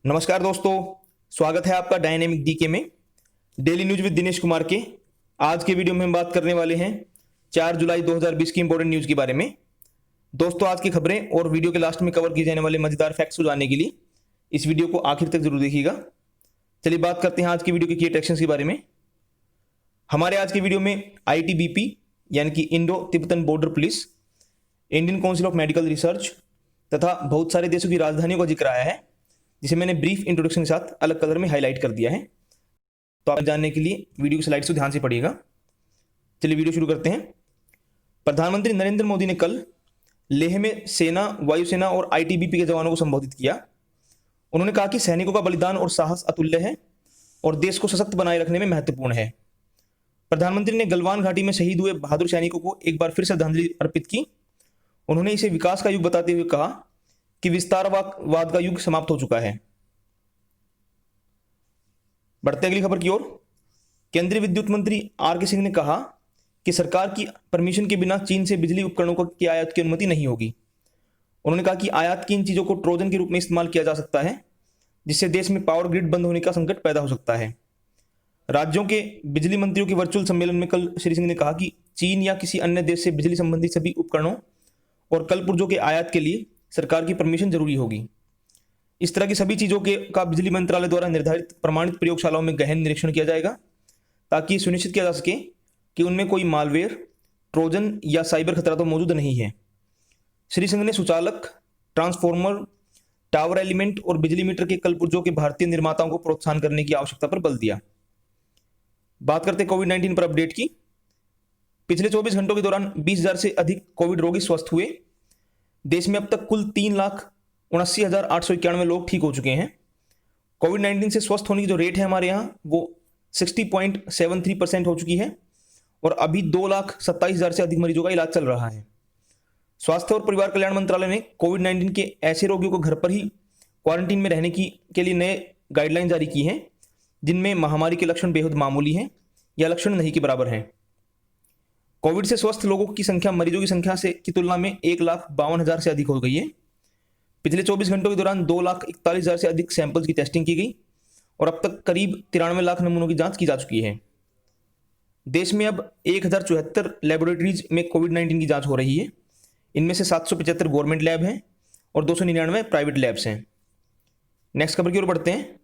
नमस्कार दोस्तों, स्वागत है आपका डायनेमिक डीके में daily news with Dinesh Kumar के। आज के वीडियो में हम बात करने वाले हैं 4 जुलाई 2020 की इंपॉर्टेंट न्यूज के बारे में। दोस्तों, आज की खबरें और वीडियो के लास्ट में कवर किए जाने वाले मजेदार फैक्ट्स को जानने के लिए इस वीडियो को आखिर तक जरूर देखिएगा। चलिए बात करते हैं आज की वीडियो के की अट्रैक्शंस के बारे में। हमारे आज की वीडियो में ITBP यानी कि Indo Tibetan border police, Indian council of medical research तथा बहुत सारे देशों की राजधानियों का जिक्र आया है, जिसे मैंने ब्रीफ इंट्रोडक्शन के साथ अलग कलर में हाईलाइट कर दिया है। तो आप जानने के लिए वीडियो की स्लाइड्स को ध्यान से पढ़िएगा। चलिए वीडियो शुरू करते हैं। प्रधानमंत्री नरेंद्र मोदी ने कल लेह में सेना, वायुसेना और ITBP के जवानों को संबोधित किया। उन्होंने कहा कि सैनिकों का बलिदान और साहस अतुल्य है और देश को सशक्त बनाए रखने में महत्वपूर्ण है। प्रधानमंत्री ने गलवान घाटी में शहीद हुए बहादुर सैनिकों को एक बार फिर श्रद्धांजलि अर्पित की। उन्होंने इसे विकास का युग बताते हुए कहा कि विस्तारवाद का युग समाप्त हो चुका है। बढ़ते अगली खबर की ओर। केंद्रीय विद्युत मंत्री RK सिंह ने कहा कि सरकार की परमिशन के बिना चीन से बिजली उपकरणों की आयात की अनुमति नहीं होगी। उन्होंने कहा कि आयात की इन चीजों को ट्रोजन के रूप में इस्तेमाल किया जा सकता है, जिससे देश में पावर ग्रिड बंद होने का संकट पैदा हो सकता है। राज्यों के बिजली मंत्रियों के वर्चुअल सम्मेलन में कल श्री सिंह ने कहा कि चीन या किसी अन्य देश से बिजली संबंधी सभी उपकरणों और कल पुर्जों के आयात के लिए सरकार की परमिशन जरूरी होगी। इस तरह की सभी चीजों का बिजली मंत्रालय द्वारा निर्धारित प्रमाणित प्रयोगशालाओं में गहन निरीक्षण किया जाएगा, ताकि सुनिश्चित किया जा सके कि उनमें कोई मालवेयर, ट्रोजन या साइबर खतरा तो मौजूद नहीं है। श्री सिंह ने सुचालक, ट्रांसफॉर्मर, टावर एलिमेंट और बिजली मीटर के कलपुर्जों के भारतीय निर्माताओं को प्रोत्साहन करने की आवश्यकता पर बल दिया। बात करते कोविड-19 पर अपडेट की। पिछले 24 घंटों के दौरान 20,000 से अधिक कोविड रोगी स्वस्थ हुए। देश में अब तक कुल 3,79,891 लोग ठीक हो चुके हैं। कोविड-19 से स्वस्थ होने की जो रेट है हमारे यहाँ, वो 60.73% हो चुकी है और अभी 2,27,000 से अधिक मरीजों का इलाज चल रहा है। स्वास्थ्य और परिवार कल्याण मंत्रालय ने कोविड-19 के ऐसे रोगियों को घर पर ही क्वारंटीन में रहने के लिए नए गाइडलाइन जारी की हैं, जिनमें महामारी के लक्षण बेहद मामूली हैं या लक्षण नहीं के बराबर हैं। कोविड से स्वस्थ लोगों की संख्या मरीजों की संख्या से की तुलना में 1,52,000 से अधिक हो गई है। पिछले 24 घंटों के दौरान 2,41,000 से अधिक सैंपल्स की टेस्टिंग की गई और अब तक करीब 93 लाख नमूनों की जांच की जा चुकी है। देश में अब 1,074 लेबोरेटरीज में कोविड-19 की जांच हो रही है। इनमें से 775 गवर्नमेंट लैब हैं और 299 प्राइवेट लैब्स हैं। नेक्स्ट खबर की ओर बढ़ते हैं।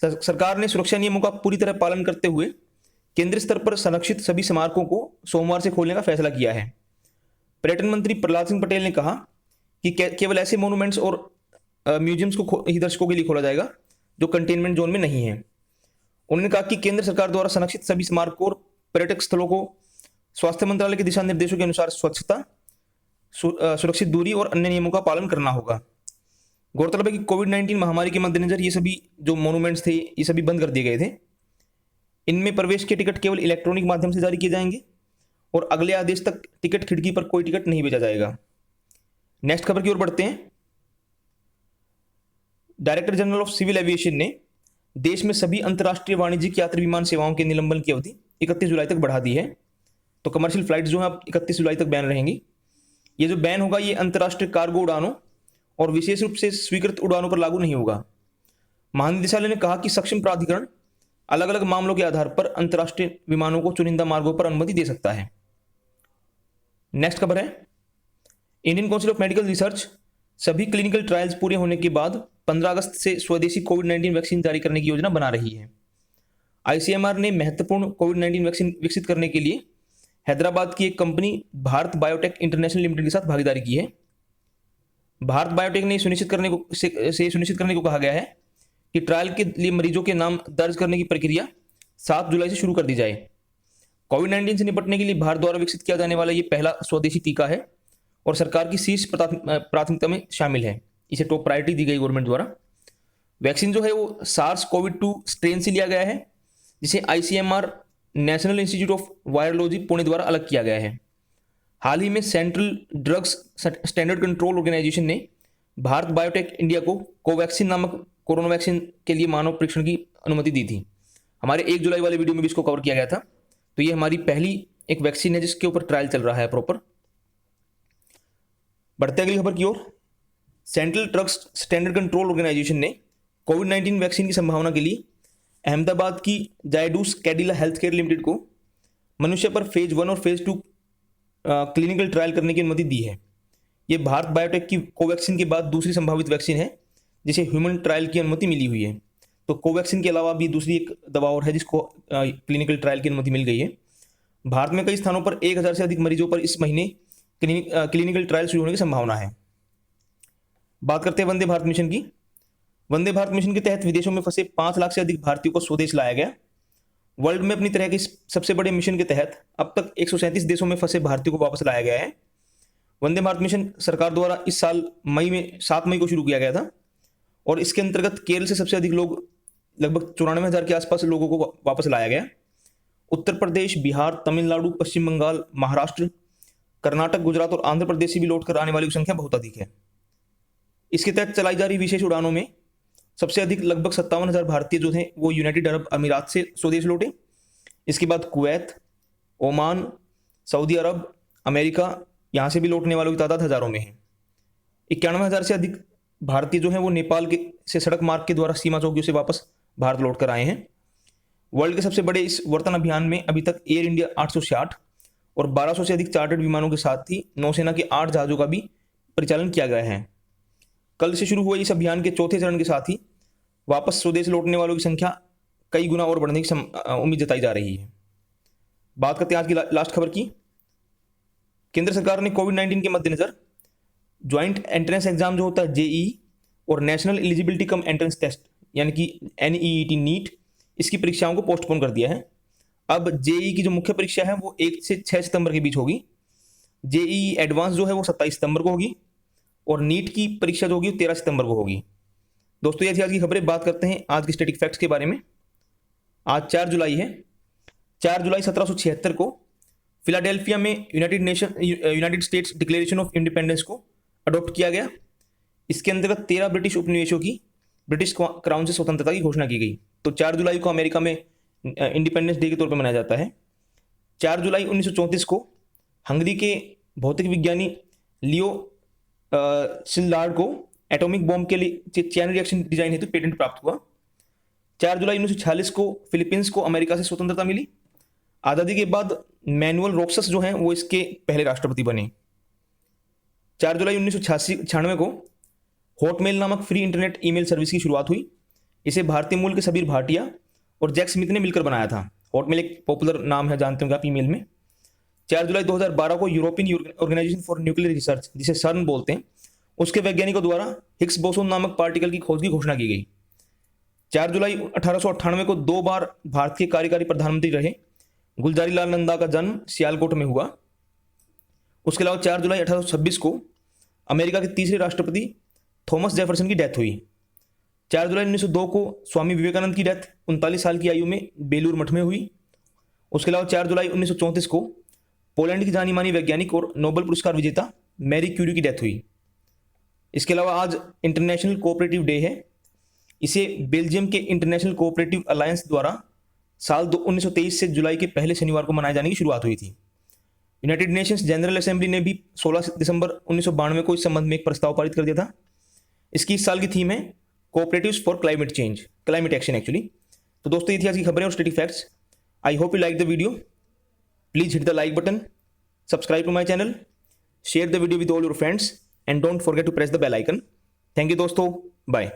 सरकार ने सुरक्षा नियमों का पूरी तरह पालन करते हुए केंद्रीय स्तर पर संरक्षित सभी स्मारकों को सोमवार से खोलने का फैसला किया है। पर्यटन मंत्री प्रहलाद सिंह पटेल ने कहा कि केवल ऐसे मोन्यूमेंट्स और म्यूजियम्स को ही दर्शकों के लिए खोला जाएगा जो कंटेनमेंट जोन में नहीं है। उन्होंने कहा कि केंद्र सरकार द्वारा संरक्षित सभी स्मारकों और पर्यटक स्थलों को स्वास्थ्य मंत्रालय के दिशा निर्देशों के अनुसार स्वच्छता, सुरक्षित दूरी और अन्य नियमों का पालन करना होगा। गौरतलब है कि कोविड-19 महामारी के मद्देनजर ये सभी जो मोन्यूमेंट्स थे, ये सभी बंद कर दिए गए थे। इनमें प्रवेश के टिकट केवल इलेक्ट्रॉनिक माध्यम से जारी किए जाएंगे और अगले आदेश तक टिकट खिड़की पर कोई टिकट नहीं बेचा जाएगा। नेक्स्ट खबर की ओर बढ़ते हैं। Director general of civil aviation ने देश में सभी अंतर्राष्ट्रीय वाणिज्यिक यात्री विमान सेवाओं के निलंबन की अवधि 31 जुलाई तक बढ़ा दी है। तो कमर्शियल फ्लाइट्स जो है अब 31 जुलाई तक बैन रहेंगी। ये जो बैन होगा, ये अंतर्राष्ट्रीय कार्गो उड़ानों और विशेष रूप से स्वीकृत उड़ानों पर लागू नहीं होगा। महानिदेशालय ने कहा कि सक्षम प्राधिकरण अलग अलग मामलों के आधार पर अंतर्राष्ट्रीय विमानों को चुनिंदा मार्गों पर अनुमति दे सकता है। नेक्स्ट खबर है। Indian council of medical research सभी क्लिनिकल ट्रायल्स पूरे होने के बाद 15 अगस्त से स्वदेशी कोविड-19 वैक्सीन जारी करने की योजना बना रही है। ICMR ने महत्वपूर्ण कोविड-19 वैक्सीन विकसित करने के लिए हैदराबाद की एक company Bharat biotech international limited के साथ भागीदारी की है। भारत बायोटेक ने सुनिश्चित करने को कहा गया है कि ट्रायल के लिए मरीजों के नाम दर्ज करने की प्रक्रिया 7 जुलाई से शुरू कर दी जाए। कोविड-19 से निपटने के लिए भारत द्वारा विकसित किया जाने वाला ये पहला स्वदेशी टीका है और सरकार की शीर्ष प्राथमिकता में शामिल है। इसे टॉप प्रायोरिटी दी गई गवर्नमेंट द्वारा। वैक्सीन जो है वो SARS-CoV-2 स्ट्रेन से लिया गया है, जिसे ICMR national institute of virology Pune द्वारा अलग किया गया है। हाल ही में central drugs standard control organisation ने भारत बायोटेक इंडिया को कोवैक्सीन नामक कोरोना वैक्सीन के लिए मानव परीक्षण की अनुमति दी थी। हमारे 1 जुलाई वाले वीडियो में भी इसको कवर किया गया था। तो ये हमारी पहली एक वैक्सीन है जिसके ऊपर ट्रायल चल रहा है प्रॉपर। बढ़ते अगली खबर की ओर। Central drugs standard control organisation ने कोविड-19 वैक्सीन की संभावना के लिए अहमदाबाद की Zydus Cadila health care limited को मनुष्य पर फेज 1 और फेज 2 क्लिनिकल ट्रायल करने की अनुमति दी है। ये भारत बायोटेक की कोवैक्सीन के बाद दूसरी संभावित वैक्सीन है जिसे ह्यूमन ट्रायल की अनुमति मिली हुई है। तो कोवैक्सीन के अलावा भी दूसरी एक दवा और है जिसको क्लिनिकल ट्रायल की अनुमति मिल गई है। भारत में कई स्थानों पर 1000 से अधिक मरीजों पर इस महीने क्लिनिकल ट्रायल शुरू होने की संभावना है। बात करते हैं वंदे भारत मिशन की। वंदे भारत मिशन के तहत विदेशों में फंसे 5 लाख से अधिक भारतीयों को स्वदेश लाया गया। वर्ल्ड में अपनी तरह के सबसे बड़े मिशन के तहत अब तक 137 देशों में फंसे भारतीयों को वापस लाया गया है। वंदे भारत मिशन सरकार द्वारा इस साल 7 मई को शुरू किया गया था और इसके अंतर्गत केरल से सबसे अधिक लोग, लगभग 94,000 के आसपास लोगों को वापस लाया गया। उत्तर प्रदेश, बिहार, तमिलनाडु, पश्चिम बंगाल, महाराष्ट्र, कर्नाटक, गुजरात और आंध्र प्रदेश से भी लौटकर आने वालों की संख्या बहुत अधिक है। इसके तहत चलाई जा रही विशेष उड़ानों में सबसे अधिक लगभग 57,000 भारतीय जो थे वो यूनाइटेड अरब अमीरात से स्वदेश लौटे। इसके बाद कुवैत, ओमान, सऊदी अरब, अमेरिका, यहाँ से भी लौटने वालों की तादाद हजारों में है। 91,000 से अधिक भारतीय जो हैं वो नेपाल के से सड़क मार्ग के द्वारा सीमा चौकियों से वापस भारत लौट कर आए हैं। वर्ल्ड के सबसे बड़े इस वर्तन अभियान में अभी तक एयर इंडिया 866 और 1200 से अधिक चार्टर्ड विमानों के साथ ही नौसेना के 8 जहाजों का भी परिचालन किया गया है। कल से शुरू हुए इस अभियान के चौथे चरण के साथ ही वापस स्वदेश लौटने वालों की संख्या कई गुना और बढ़ने की उम्मीद जताई जा रही है। बात करते हैं आज की लास्ट खबर की। केंद्र सरकार ने कोविड-19 के मद्देनजर ज्वाइंट एंट्रेंस एग्जाम जो होता है जेईई और national eligibility cum entrance test यानी कि एनईईटी नीट, इसकी परीक्षाओं को पोस्टपोन कर दिया है। अब जेईई की जो मुख्य परीक्षा है वो 1 से 6 सितंबर के बीच होगी। जेईई एडवांस जो है वो 27 सितंबर को होगी और नीट की परीक्षा जो होगी 13 सितंबर को होगी। दोस्तों ये थी आज की खबरें। बात करते हैं आज के स्टैटिक फैक्ट्स के बारे में। आज 4 जुलाई है। 4 जुलाई 1776 को फिलाडेल्फिया में United states declaration of independence को अडॉप्ट किया गया। इसके अंतर्गत 13 ब्रिटिश उपनिवेशों की ब्रिटिश क्राउन से स्वतंत्रता की घोषणा की गई। तो 4 जुलाई को अमेरिका में इंडिपेंडेंस डे के तौर पर मनाया जाता है। 4 जुलाई 1934 को हंगरी के भौतिक विज्ञानी लियो सिलडार्ड को एटॉमिक बॉम्ब के लिए चैन रिएक्शन डिजाइन हेतु पेटेंट प्राप्त हुआ। 4 जुलाई 1946 को फिलीपींस को अमेरिका से स्वतंत्रता मिली। आज़ादी के बाद मैनुअल रोक्सस जो हैं वो इसके पहले राष्ट्रपति बने। 4 जुलाई 1996 को हॉटमेल नामक फ्री इंटरनेट ईमेल सर्विस की शुरुआत हुई। इसे भारतीय मूल के सबीर भाटिया और जैक स्मिथ ने मिलकर बनाया था। हॉटमेल एक पॉपुलर नाम है, जानते होंगे आप ईमेल में। 4 जुलाई 2012 को European organisation for nuclear research, जिसे सर्न बोलते हैं, उसके वैज्ञानिकों द्वारा हिग्स बोसोन नामक पार्टिकल की खोज की घोषणा की गई। 4 जुलाई 1898 को 2 बार भारत के कार्यकारी प्रधानमंत्री रहे गुलजारी लाल नंदा का जन्म सियालकोट में हुआ। उसके अलावा 4 जुलाई 1826 को अमेरिका के तीसरे राष्ट्रपति थॉमस जेफरसन की डेथ हुई। 4 जुलाई 1902 को स्वामी विवेकानंद की डेथ 39 साल की आयु में बेलूर मठ में हुई। उसके अलावा 4 जुलाई 1934 को पोलैंड की जानी मानी वैज्ञानिक और नोबेल पुरस्कार विजेता मैरी क्यूरी की डेथ हुई। इसके अलावा आज इंटरनेशनल कोऑपरेटिव डे है। इसे बेल्जियम के इंटरनेशनल कोऑपरेटिव अलायंस द्वारा साल 1923 से जुलाई के पहले शनिवार को मनाए जाने की शुरुआत हुई थी। यूनाइटेड नेशंस जनरल असेंबली ने भी 16 दिसंबर 1992 को इस संबंध में एक प्रस्ताव पारित कर दिया था। इसकी इस साल की थीम है cooperatives for climate change, climate action actually. तो दोस्तों ये थी आज की खबरें और static facts. I hope you like the video. Please hit the like button, subscribe to my channel, share the video with all your friends and don't forget to press the bell icon. Thank you दोस्तों, bye.